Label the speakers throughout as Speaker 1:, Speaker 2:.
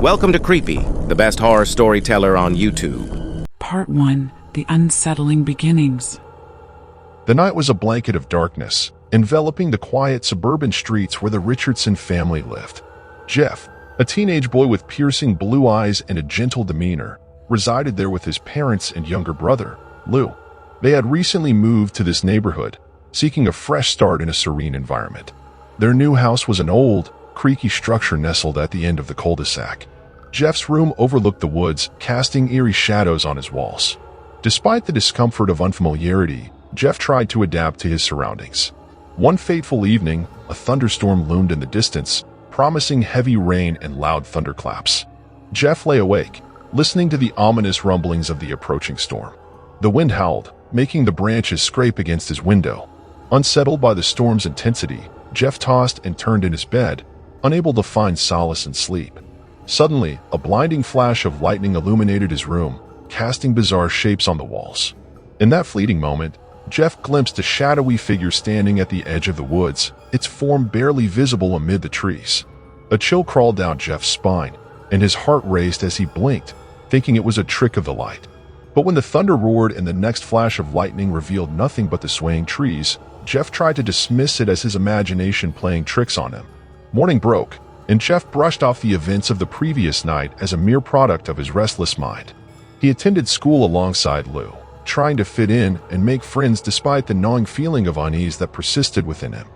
Speaker 1: Welcome to Creepy, the best horror storyteller on YouTube.
Speaker 2: Part 1. The Unsettling Beginnings.
Speaker 3: The night was a blanket of darkness, enveloping the quiet suburban streets where the Richardson family lived. Jeff, a teenage boy with piercing blue eyes and a gentle demeanor, resided there with his parents and younger brother, Lou. They had recently moved to this neighborhood, seeking a fresh start in a serene environment. Their new house was an old, creaky structure nestled at the end of the cul-de-sac. Jeff's room overlooked the woods, casting eerie shadows on his walls. Despite the discomfort of unfamiliarity, Jeff tried to adapt to his surroundings. One fateful evening, a thunderstorm loomed in the distance, promising heavy rain and loud thunderclaps. Jeff lay awake, listening to the ominous rumblings of the approaching storm. The wind howled, making the branches scrape against his window. Unsettled by the storm's intensity, Jeff tossed and turned in his bed, unable to find solace in sleep. Suddenly, a blinding flash of lightning illuminated his room, casting bizarre shapes on the walls. In that fleeting moment, Jeff glimpsed a shadowy figure standing at the edge of the woods, its form barely visible amid the trees. A chill crawled down Jeff's spine, and his heart raced as he blinked, thinking it was a trick of the light. But when the thunder roared and the next flash of lightning revealed nothing but the swaying trees, Jeff tried to dismiss it as his imagination playing tricks on him. Morning broke, and Jeff brushed off the events of the previous night as a mere product of his restless mind. He attended school alongside Lou, trying to fit in and make friends despite the gnawing feeling of unease that persisted within him.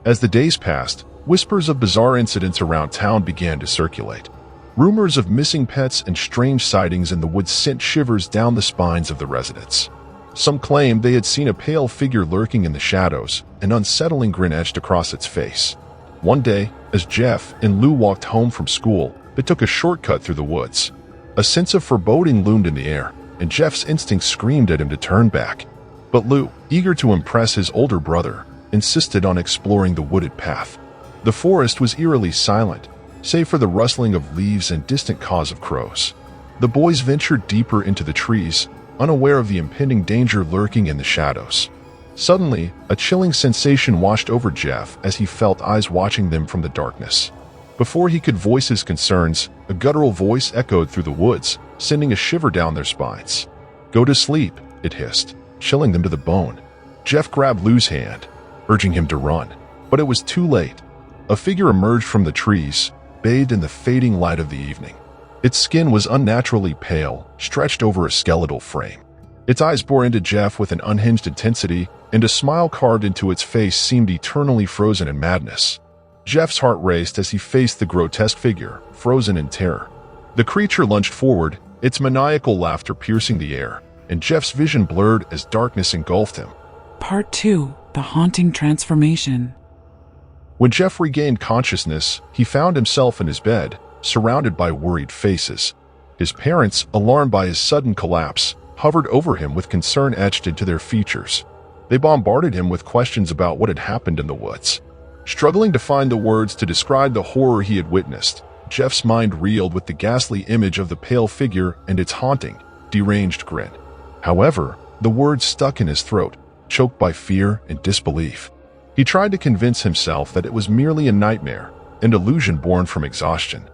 Speaker 3: As the days passed, whispers of bizarre incidents around town began to circulate. Rumors of missing pets and strange sightings in the woods sent shivers down the spines of the residents. Some claimed they had seen a pale figure lurking in the shadows, an unsettling grin etched across its face. One day, as Jeff and Lou walked home from school, they took a shortcut through the woods. A sense of foreboding loomed in the air, and Jeff's instinct screamed at him to turn back. But Lou, eager to impress his older brother, insisted on exploring the wooded path. The forest was eerily silent, save for the rustling of leaves and distant caws of crows. The boys ventured deeper into the trees, unaware of the impending danger lurking in the shadows. Suddenly, a chilling sensation washed over Jeff as he felt eyes watching them from the darkness. Before he could voice his concerns, a guttural voice echoed through the woods, sending a shiver down their spines. "Go to sleep," it hissed, chilling them to the bone. Jeff grabbed Lou's hand, urging him to run, but it was too late. A figure emerged from the trees, bathed in the fading light of the evening. Its skin was unnaturally pale, stretched over a skeletal frame. Its eyes bore into Jeff with an unhinged intensity, and a smile carved into its face seemed eternally frozen in madness. Jeff's heart raced as he faced the grotesque figure, frozen in terror. The creature lunged forward, its maniacal laughter piercing the air, and Jeff's vision blurred as darkness engulfed him.
Speaker 2: Part 2. The Haunting Transformation.
Speaker 3: When Jeff regained consciousness, he found himself in his bed, surrounded by worried faces. His parents, alarmed by his sudden collapse, hovered over him with concern etched into their features. They bombarded him with questions about what had happened in the woods. Struggling to find the words to describe the horror he had witnessed, Jeff's mind reeled with the ghastly image of the pale figure and its haunting, deranged grin. However, the words stuck in his throat, choked by fear and disbelief. He tried to convince himself that it was merely a nightmare, an illusion born from exhaustion.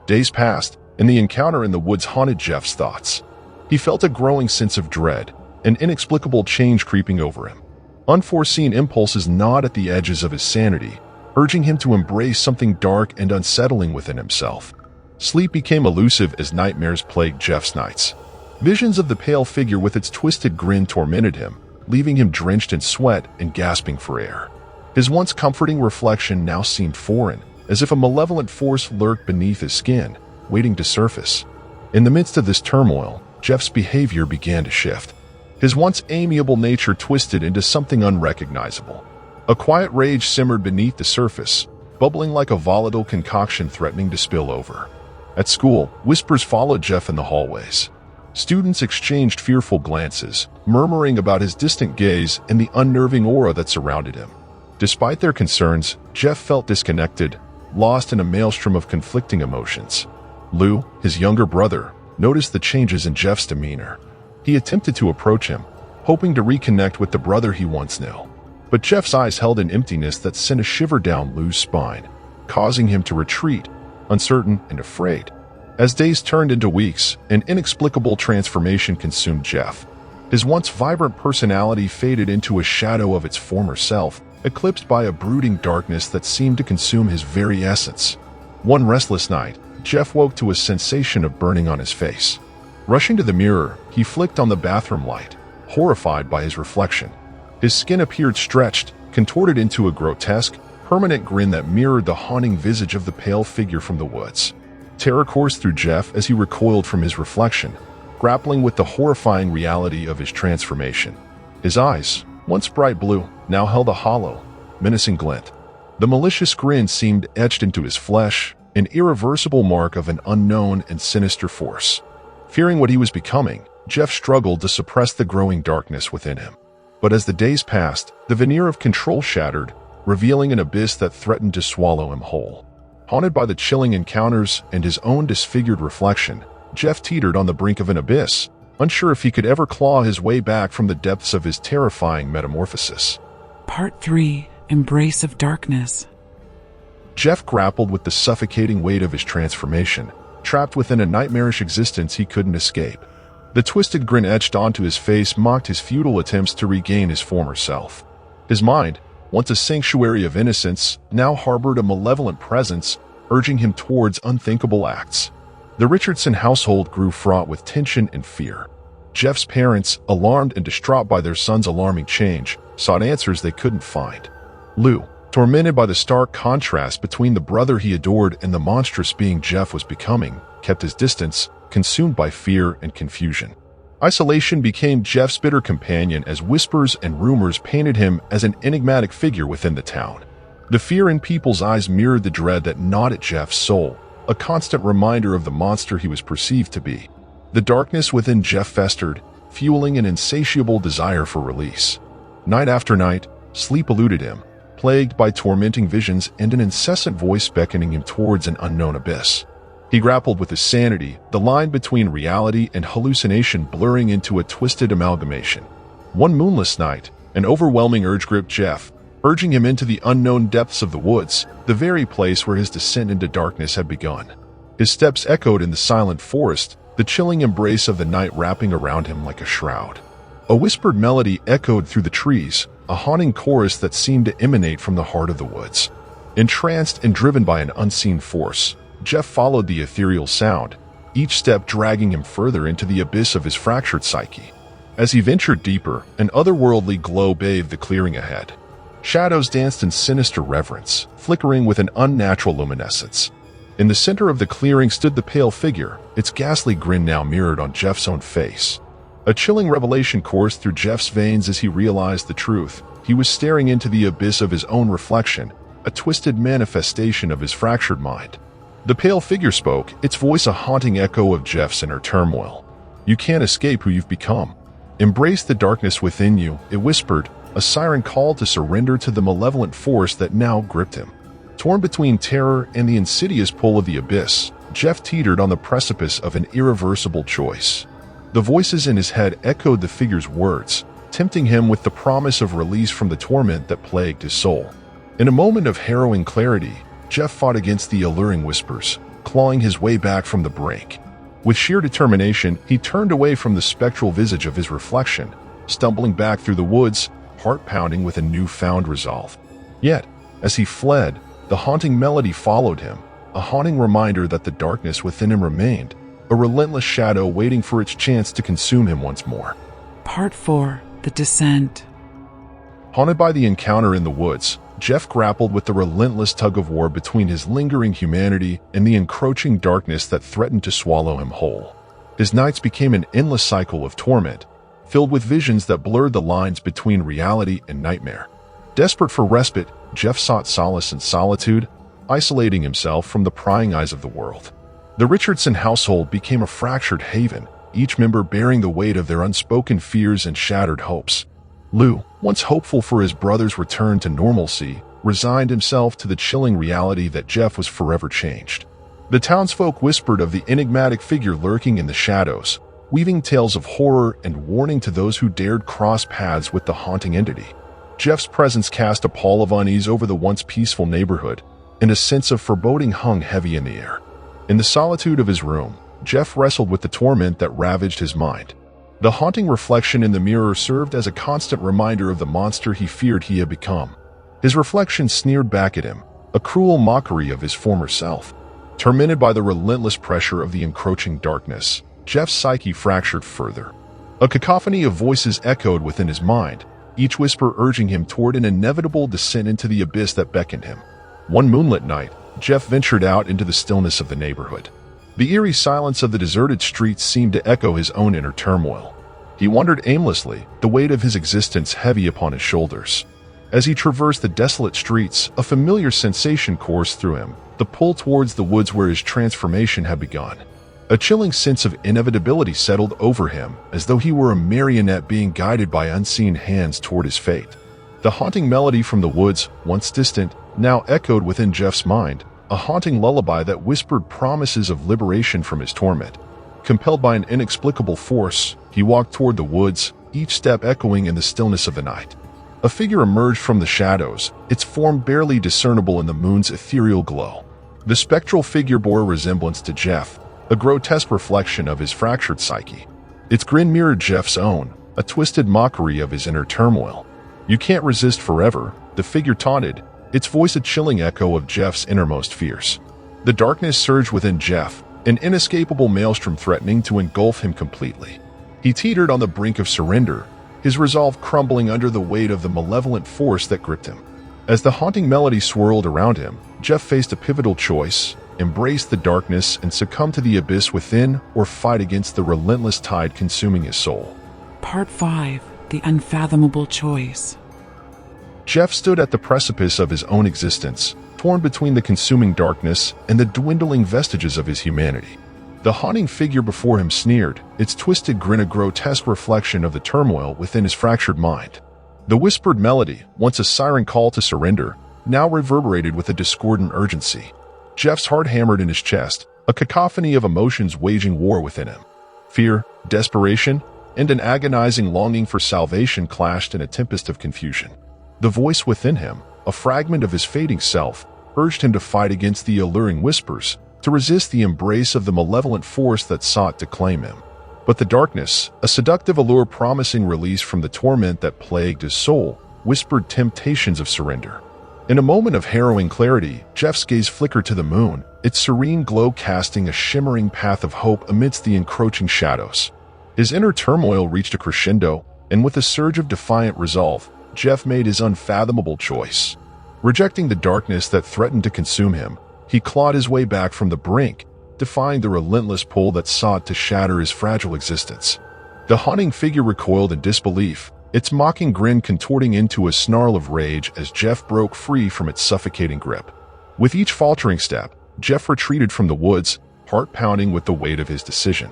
Speaker 3: Days passed, and the encounter in the woods haunted Jeff's thoughts. He felt a growing sense of dread, an inexplicable change creeping over him. Unforeseen impulses gnawed at the edges of his sanity, urging him to embrace something dark and unsettling within himself. Sleep became elusive as nightmares plagued Jeff's nights. Visions of the pale figure with its twisted grin tormented him, leaving him drenched in sweat and gasping for air. His once comforting reflection now seemed foreign, as if a malevolent force lurked beneath his skin, waiting to surface. In the midst of this turmoil, Jeff's behavior began to shift. His once amiable nature twisted into something unrecognizable. A quiet rage simmered beneath the surface, bubbling like a volatile concoction threatening to spill over. At school, whispers followed Jeff in the hallways. Students exchanged fearful glances, murmuring about his distant gaze and the unnerving aura that surrounded him. Despite their concerns, Jeff felt disconnected, lost in a maelstrom of conflicting emotions. Lou, his younger brother, noticed the changes in Jeff's demeanor. He attempted to approach him, hoping to reconnect with the brother he once knew. But Jeff's eyes held an emptiness that sent a shiver down Lou's spine, causing him to retreat, uncertain and afraid. As days turned into weeks, an inexplicable transformation consumed Jeff. His once vibrant personality faded into a shadow of its former self, eclipsed by a brooding darkness that seemed to consume his very essence. One restless night, Jeff woke to a sensation of burning on his face. Rushing to the mirror, he flicked on the bathroom light, horrified by his reflection. His skin appeared stretched, contorted into a grotesque, permanent grin that mirrored the haunting visage of the pale figure from the woods. Terror coursed through Jeff as he recoiled from his reflection, grappling with the horrifying reality of his transformation. His eyes, once bright blue, now held a hollow, menacing glint. The malicious grin seemed etched into his flesh, an irreversible mark of an unknown and sinister force. Fearing what he was becoming, Jeff struggled to suppress the growing darkness within him. But as the days passed, the veneer of control shattered, revealing an abyss that threatened to swallow him whole. Haunted by the chilling encounters and his own disfigured reflection, Jeff teetered on the brink of an abyss, unsure if he could ever claw his way back from the depths of his terrifying metamorphosis.
Speaker 2: Part 3. Embrace of Darkness.
Speaker 3: Jeff grappled with the suffocating weight of his transformation, trapped within a nightmarish existence he couldn't escape. The twisted grin etched onto his face mocked his futile attempts to regain his former self. His mind, once a sanctuary of innocence, now harbored a malevolent presence, urging him towards unthinkable acts. The Richardson household grew fraught with tension and fear. Jeff's parents, alarmed and distraught by their son's alarming change, sought answers they couldn't find. Lou, tormented by the stark contrast between the brother he adored and the monstrous being Jeff was becoming, kept his distance, consumed by fear and confusion. Isolation became Jeff's bitter companion as whispers and rumors painted him as an enigmatic figure within the town. The fear in people's eyes mirrored the dread that gnawed at Jeff's soul, a constant reminder of the monster he was perceived to be. The darkness within Jeff festered, fueling an insatiable desire for release. Night after night, sleep eluded him, plagued by tormenting visions and an incessant voice beckoning him towards an unknown abyss. He grappled with his sanity, the line between reality and hallucination blurring into a twisted amalgamation. One moonless night, an overwhelming urge gripped Jeff, urging him into the unknown depths of the woods, the very place where his descent into darkness had begun. His steps echoed in the silent forest, the chilling embrace of the night wrapping around him like a shroud. A whispered melody echoed through the trees, a haunting chorus that seemed to emanate from the heart of the woods. Entranced and driven by an unseen force, Jeff followed the ethereal sound, each step dragging him further into the abyss of his fractured psyche. As he ventured deeper, an otherworldly glow bathed the clearing ahead. Shadows danced in sinister reverence, flickering with an unnatural luminescence. In the center of the clearing stood the pale figure, its ghastly grin now mirrored on Jeff's own face. A chilling revelation coursed through Jeff's veins as he realized the truth. He was staring into the abyss of his own reflection, a twisted manifestation of his fractured mind. The pale figure spoke, its voice a haunting echo of Jeff's inner turmoil. "You can't escape who you've become. Embrace the darkness within you," it whispered, a siren call to surrender to the malevolent force that now gripped him. Torn between terror and the insidious pull of the abyss, Jeff teetered on the precipice of an irreversible choice. The voices in his head echoed the figure's words, tempting him with the promise of release from the torment that plagued his soul. In a moment of harrowing clarity, Jeff fought against the alluring whispers, clawing his way back from the brink. With sheer determination, he turned away from the spectral visage of his reflection, stumbling back through the woods, heart pounding with a newfound resolve. Yet, as he fled, the haunting melody followed him, a haunting reminder that the darkness within him remained, a relentless shadow waiting for its chance to consume him once more.
Speaker 2: Part 4. The Descent.
Speaker 3: Haunted by the encounter in the woods, Jeff grappled with the relentless tug-of-war between his lingering humanity and the encroaching darkness that threatened to swallow him whole. His nights became an endless cycle of torment, filled with visions that blurred the lines between reality and nightmare. Desperate for respite, Jeff sought solace in solitude, isolating himself from the prying eyes of the world. The Richardson household became a fractured haven, each member bearing the weight of their unspoken fears and shattered hopes. Lou, once hopeful for his brother's return to normalcy, resigned himself to the chilling reality that Jeff was forever changed. The townsfolk whispered of the enigmatic figure lurking in the shadows, weaving tales of horror and warning to those who dared cross paths with the haunting entity. Jeff's presence cast a pall of unease over the once peaceful neighborhood, and a sense of foreboding hung heavy in the air. In the solitude of his room, Jeff wrestled with the torment that ravaged his mind. The haunting reflection in the mirror served as a constant reminder of the monster he feared he had become. His reflection sneered back at him, a cruel mockery of his former self. Tormented by the relentless pressure of the encroaching darkness, Jeff's psyche fractured further. A cacophony of voices echoed within his mind, each whisper urging him toward an inevitable descent into the abyss that beckoned him. One moonlit night, Jeff ventured out into the stillness of the neighborhood. The eerie silence of the deserted streets seemed to echo his own inner turmoil. He wandered aimlessly, the weight of his existence heavy upon his shoulders. As he traversed the desolate streets, a familiar sensation coursed through him, the pull towards the woods where his transformation had begun. A chilling sense of inevitability settled over him, as though he were a marionette being guided by unseen hands toward his fate. The haunting melody from the woods, once distant, now echoed within Jeff's mind, a haunting lullaby that whispered promises of liberation from his torment. Compelled by an inexplicable force, he walked toward the woods, each step echoing in the stillness of the night. A figure emerged from the shadows, its form barely discernible in the moon's ethereal glow. The spectral figure bore a resemblance to Jeff, a grotesque reflection of his fractured psyche. Its grin mirrored Jeff's own, a twisted mockery of his inner turmoil. "You can't resist forever," the figure taunted, its voice a chilling echo of Jeff's innermost fears. The darkness surged within Jeff, an inescapable maelstrom threatening to engulf him completely. He teetered on the brink of surrender, his resolve crumbling under the weight of the malevolent force that gripped him. As the haunting melody swirled around him, Jeff faced a pivotal choice: embrace the darkness and succumb to the abyss within, or fight against the relentless tide consuming his soul.
Speaker 2: Part 5. The Unfathomable Choice.
Speaker 3: Jeff stood at the precipice of his own existence, torn between the consuming darkness and the dwindling vestiges of his humanity. The haunting figure before him sneered, its twisted grin a grotesque reflection of the turmoil within his fractured mind. The whispered melody, once a siren call to surrender, now reverberated with a discordant urgency. Jeff's heart hammered in his chest, a cacophony of emotions waging war within him. Fear, desperation, and an agonizing longing for salvation clashed in a tempest of confusion. The voice within him, a fragment of his fading self, urged him to fight against the alluring whispers, to resist the embrace of the malevolent force that sought to claim him. But the darkness, a seductive allure promising release from the torment that plagued his soul, whispered temptations of surrender. In a moment of harrowing clarity, Jeff's gaze flickered to the moon, its serene glow casting a shimmering path of hope amidst the encroaching shadows. His inner turmoil reached a crescendo, and with a surge of defiant resolve, Jeff made his unfathomable choice. Rejecting the darkness that threatened to consume him, he clawed his way back from the brink, defying the relentless pull that sought to shatter his fragile existence. The haunting figure recoiled in disbelief, its mocking grin contorting into a snarl of rage as Jeff broke free from its suffocating grip. With each faltering step, Jeff retreated from the woods, heart pounding with the weight of his decision.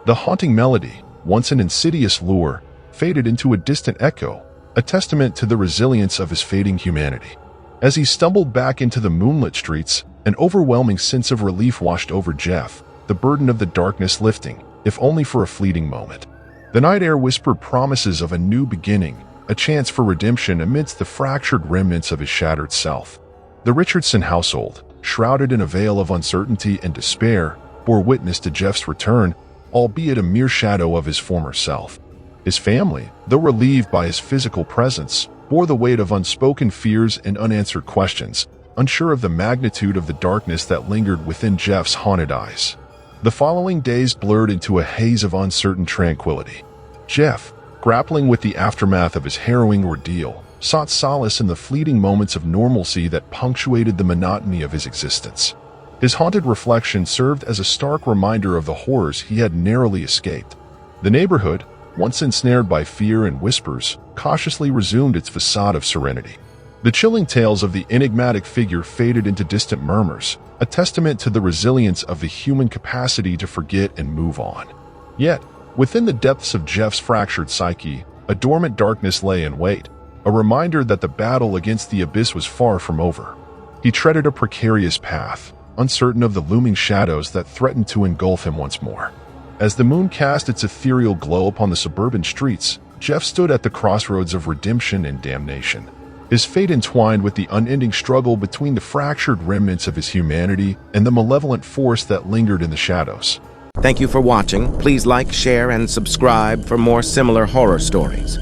Speaker 3: The haunting melody, once an insidious lure, faded into a distant echo, a testament to the resilience of his fading humanity. As he stumbled back into the moonlit streets, an overwhelming sense of relief washed over Jeff, the burden of the darkness lifting, if only for a fleeting moment. The night air whispered promises of a new beginning, a chance for redemption amidst the fractured remnants of his shattered self. The Richardson household, shrouded in a veil of uncertainty and despair, bore witness to Jeff's return, albeit a mere shadow of his former self. His family, though relieved by his physical presence, bore the weight of unspoken fears and unanswered questions, unsure of the magnitude of the darkness that lingered within Jeff's haunted eyes. The following days blurred into a haze of uncertain tranquility. Jeff, grappling with the aftermath of his harrowing ordeal, sought solace in the fleeting moments of normalcy that punctuated the monotony of his existence. His haunted reflection served as a stark reminder of the horrors he had narrowly escaped. The neighborhood, once ensnared by fear and whispers, cautiously resumed its facade of serenity. The chilling tales of the enigmatic figure faded into distant murmurs, a testament to the resilience of the human capacity to forget and move on. Yet, within the depths of Jeff's fractured psyche, a dormant darkness lay in wait, a reminder that the battle against the abyss was far from over. He treaded a precarious path, uncertain of the looming shadows that threatened to engulf him once more. As the moon cast its ethereal glow upon the suburban streets, Jeff stood at the crossroads of redemption and damnation. his fate entwined with the unending struggle between the fractured remnants of his humanity and the malevolent force that lingered in the shadows.
Speaker 1: Thank you for watching. Please like, share, and subscribe for more similar horror stories.